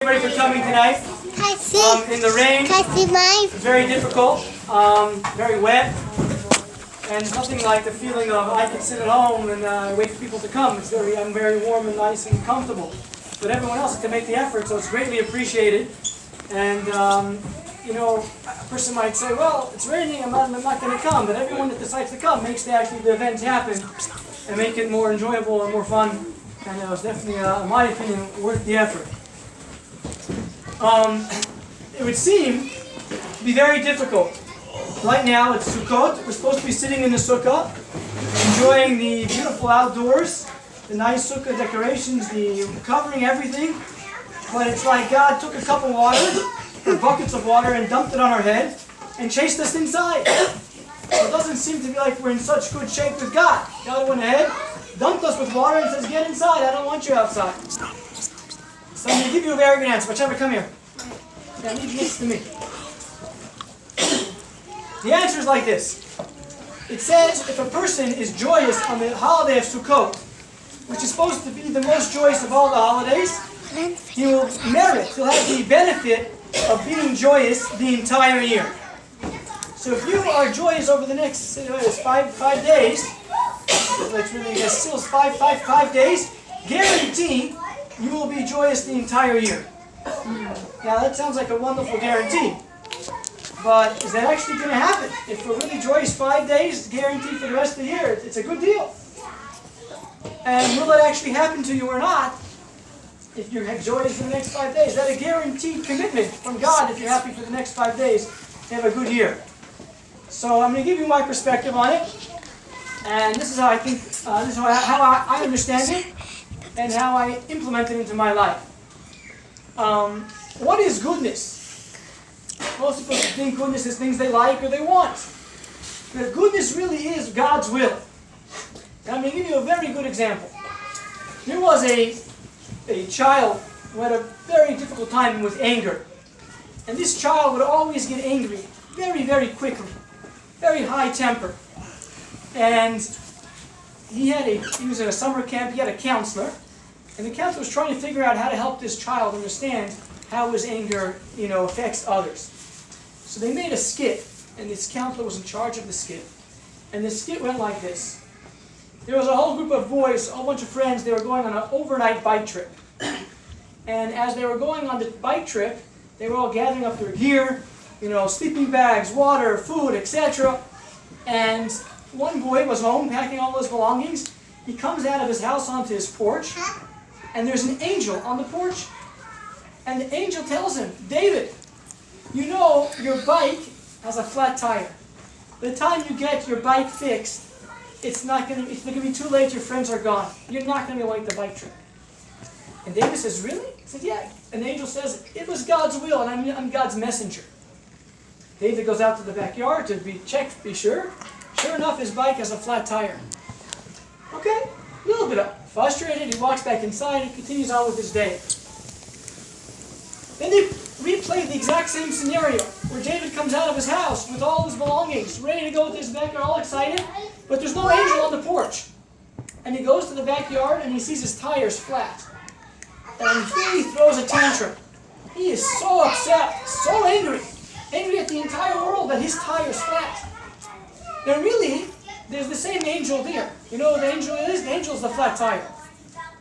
Everybody for coming tonight. In the rain. It's very difficult, very wet, and nothing like the feeling of I can sit at home and wait for people to come. I'm very warm and nice and comfortable. But everyone else has to make the effort, so it's greatly appreciated. And a person might say, well, it's raining, I'm not going to come. But everyone that decides to come makes the event happen and make it more enjoyable and more fun. And it was definitely, in my opinion, worth the effort. It would seem to be very difficult. Right now it's Sukkot. We're supposed to be sitting in the sukkah, enjoying the beautiful outdoors, the nice sukkah decorations, the covering everything. But it's like God took a cup of water, or buckets of water, and dumped it on our head and chased us inside. So it doesn't seem to be like we're in such good shape with God. God went ahead, dumped us with water, and says, "Get inside. I don't want you outside." So I'm going to give you a very good answer. Whichever, come here. Yeah, leave next to me. The answer is like this. It says if a person is joyous on the holiday of Sukkot, which is supposed to be the most joyous of all the holidays, he will he'll have the benefit of being joyous the entire year. So if you are joyous over the next 5 days, let's really guess, still 5 days, guarantee you will be joyous the entire year. Now that sounds like a wonderful guarantee, but is that actually going to happen? If we're really joyous 5 days, guaranteed for the rest of the year, it's a good deal. And will that actually happen to you or not? If you're joyous for the next 5 days, is that a guaranteed commitment from God if you're happy for the next 5 days to have a good year? So I'm going to give you my perspective on it, and this is how I think, this is how I understand it, and how I implement it into my life. What is goodness? Most people think goodness is things they like or they want. But goodness really is God's will. And I'm going to give you a very good example. There was a child who had a very difficult time with anger. And this child would always get angry very, very quickly. Very high temper. And he was in a summer camp, he had a counselor. And the counselor was trying to figure out how to help this child understand how his anger, affects others. So they made a skit, and this counselor was in charge of the skit. And the skit went like this. There was a whole group of boys, a whole bunch of friends, they were going on an overnight bike trip. And as they were going on the bike trip, they were all gathering up their gear, sleeping bags, water, food, etc. And one boy was home packing all his belongings. He comes out of his house onto his porch, and there's an angel on the porch. And the angel tells him, "David, your bike has a flat tire. By the time you get your bike fixed, it's going to be too late, your friends are gone. You're not going to be able to make the bike trip." And David says, "Really?" He said, "Yeah." And the angel says, "It was God's will, and I'm God's messenger." David goes out to the backyard to be sure. Sure enough, his bike has a flat tire. Okay, a little bit frustrated, he walks back inside and continues on with his day. Then they replay the exact same scenario, where David comes out of his house with all his belongings, ready to go to his backyard, all excited, but there's no angel on the porch. And he goes to the backyard and he sees his tires flat. And he throws a tantrum. He is so upset, so angry at the entire world that his tire's flat. Now really, there's the same angel there. You know what the angel is? The angel is the flat tire.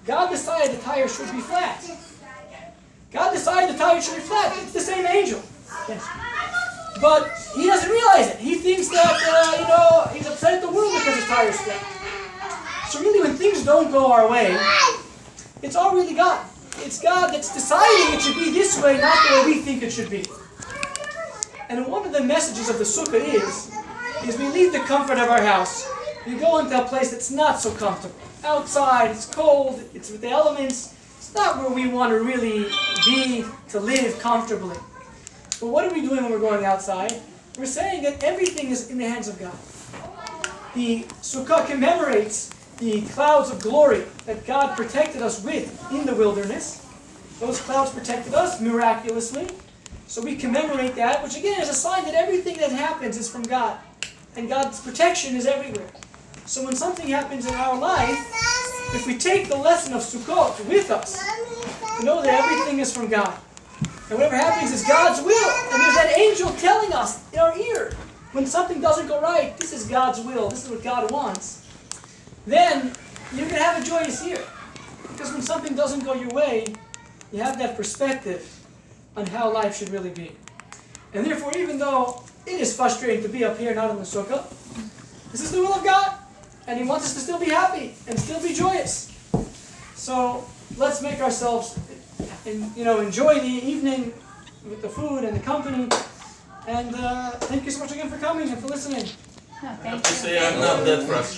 God decided the tire should be flat. God decided the tire should be flat. It's the same angel. Yes. But he doesn't realize it. He thinks that, he's upset at the world because his tire is flat. So really, when things don't go our way, it's all really God. It's God that's deciding it should be this way, not the way we think it should be. And one of the messages of the sukkah is we leave the comfort of our house. We go into a place that's not so comfortable. Outside, it's cold, it's with the elements. It's not where we want to really be to live comfortably. But what are we doing when we're going outside? We're saying that everything is in the hands of God. The sukkah commemorates the clouds of glory that God protected us with in the wilderness. Those clouds protected us miraculously. So we commemorate that, which again is a sign that everything that happens is from God. And God's protection is everywhere. So when something happens in our life, if we take the lesson of Sukkot with us, to know that everything is from God. And whatever happens is God's will. And there's that angel telling us in our ear, when something doesn't go right, this is God's will, this is what God wants. Then you're going to have a joyous year. Because when something doesn't go your way, you have that perspective on how life should really be. And therefore, even though it is frustrating to be up here, not in the sukkah, this is the will of God. And He wants us to still be happy and still be joyous. So let's make ourselves, enjoy the evening with the food and the company. And thank you so much again for coming and for listening. I have to say I'm not that frustrated.